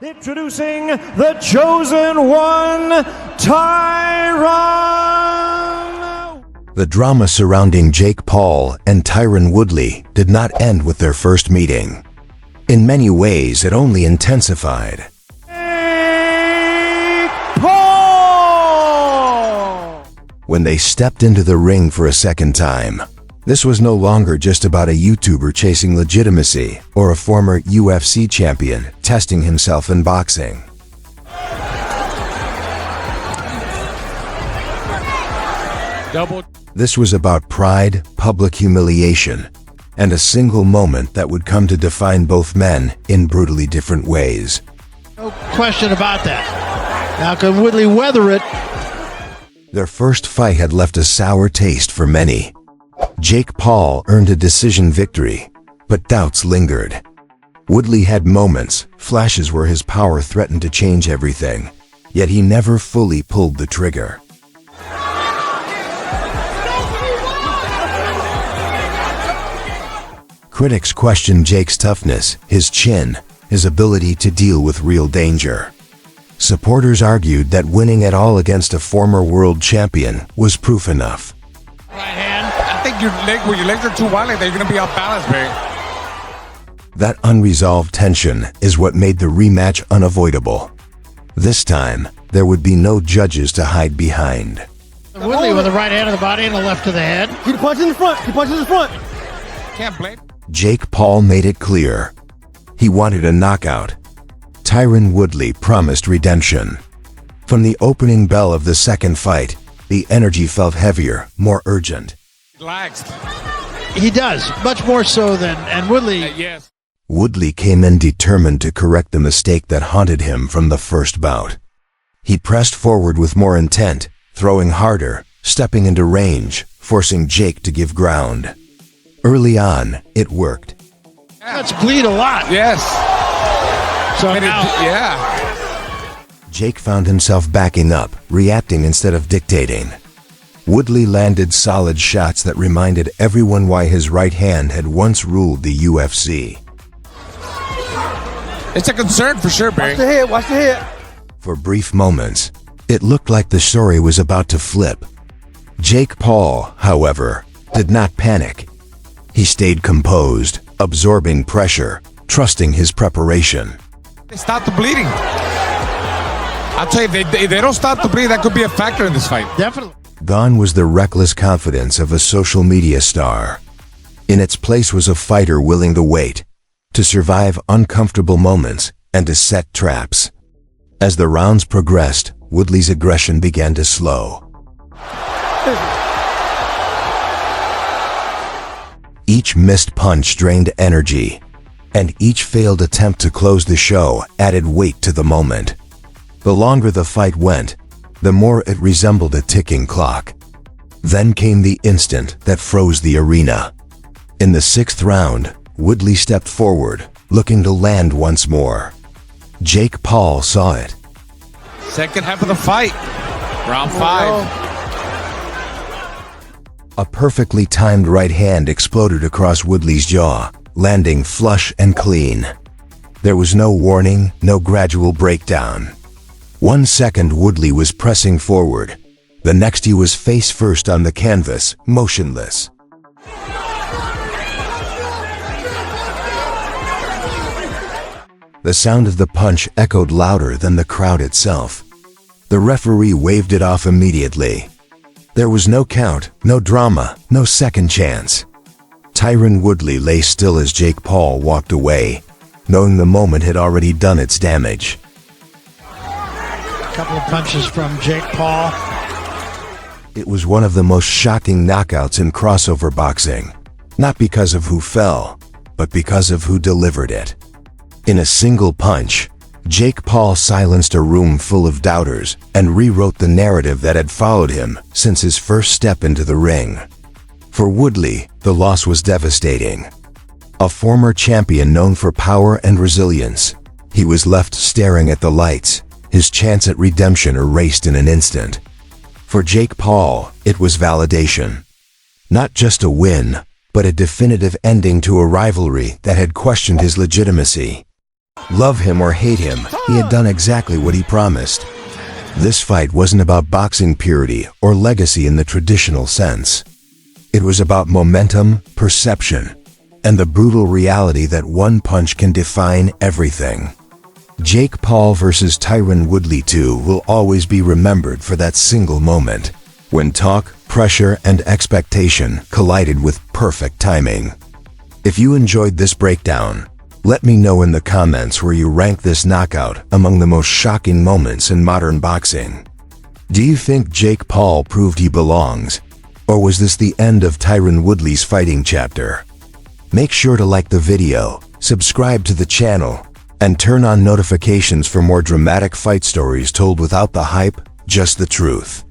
Introducing the chosen one, Tyron. The drama surrounding Jake Paul and Tyron Woodley did not end with their first meeting. In many ways, it only intensified. Jake Paul! When they stepped into the ring for a second time, this was no longer just about a YouTuber chasing legitimacy or a former UFC champion testing himself in boxing. This was about pride, public humiliation, and a single moment that would come to define both men in brutally different ways. No question about that. Now can Woodley weather it? Their first fight had left a sour taste for many. Jake Paul earned a decision victory, but doubts lingered. Woodley had moments, flashes where his power threatened to change everything, yet he never fully pulled the trigger. Critics questioned Jake's toughness, his chin, his ability to deal with real danger. Supporters argued that winning at all against a former world champion was proof enough. Right hand. I think your legs are too wide, like they're gonna be off balance, Barry. That unresolved tension is what made the rematch unavoidable. This time, there would be no judges to hide behind. Woodley with the right hand to the body and the left to the head. He punches in the front. He punches in the front. Can't blame. Jake Paul made it clear. He wanted a knockout. Tyron Woodley promised redemption. From the opening bell of the second fight, the energy felt heavier, more urgent. Relaxed. He does, much more so than, and Woodley. Yes. Woodley came in determined to correct the mistake that haunted him from the first bout. He pressed forward with more intent, throwing harder, stepping into range, forcing Jake to give ground. Early on, it worked. Let's bleed a lot. Yes. So And now, yeah. Jake found himself backing up, reacting instead of dictating. Woodley landed solid shots that reminded everyone why his right hand had once ruled the UFC. It's a concern for sure, Barry. Watch the head. Watch the head. For brief moments, it looked like the story was about to flip. Jake Paul, however, did not panic. He stayed composed, absorbing pressure, trusting his preparation. They stop the bleeding. I'll tell you, if they don't stop the bleeding, that could be a factor in this fight. definitely. Gone was the reckless confidence of a social media star. In its place was a fighter willing to wait, to survive uncomfortable moments, and to set traps. As the rounds progressed, Woodley's aggression began to slow. Each missed punch drained energy, and each failed attempt to close the show added weight to the moment. The longer the fight went, the more it resembled a ticking clock. Then came the instant that froze the arena. In the sixth round, Woodley stepped forward, looking to land once more. Jake Paul saw it. Second half of the fight. Round 5. A perfectly timed right hand exploded across Woodley's jaw, landing flush and clean. There was no warning, no gradual breakdown. 1 second Woodley was pressing forward. The next he was face first on the canvas, motionless. The sound of the punch echoed louder than the crowd itself. The referee waved it off immediately. There was no count, no drama, no second chance. Tyron Woodley lay still as Jake Paul walked away, knowing the moment had already done its damage. A couple of punches from Jake Paul. It was one of the most shocking knockouts in crossover boxing, not because of who fell, but because of who delivered it. In a single punch, Jake Paul silenced a room full of doubters and rewrote the narrative that had followed him since his first step into the ring. For Woodley, the loss was devastating. A former champion known for power and resilience, he was left staring at the lights, his chance at redemption erased in an instant. For Jake Paul, it was validation. Not just a win, but a definitive ending to a rivalry that had questioned his legitimacy. Love him or hate him, he had done exactly what he promised. This fight wasn't about boxing purity or legacy in the traditional sense. It was about momentum, perception, and the brutal reality that one punch can define everything. Jake Paul vs. Tyron Woodley 2 will always be remembered for that single moment, when talk, pressure, and expectation collided with perfect timing. If you enjoyed this breakdown, let me know in the comments where you rank this knockout among the most shocking moments in modern boxing. Do you think Jake Paul proved he belongs? Or was this the end of Tyron Woodley's fighting chapter? Make sure to like the video, subscribe to the channel, and turn on notifications for more dramatic fight stories told without the hype, just the truth.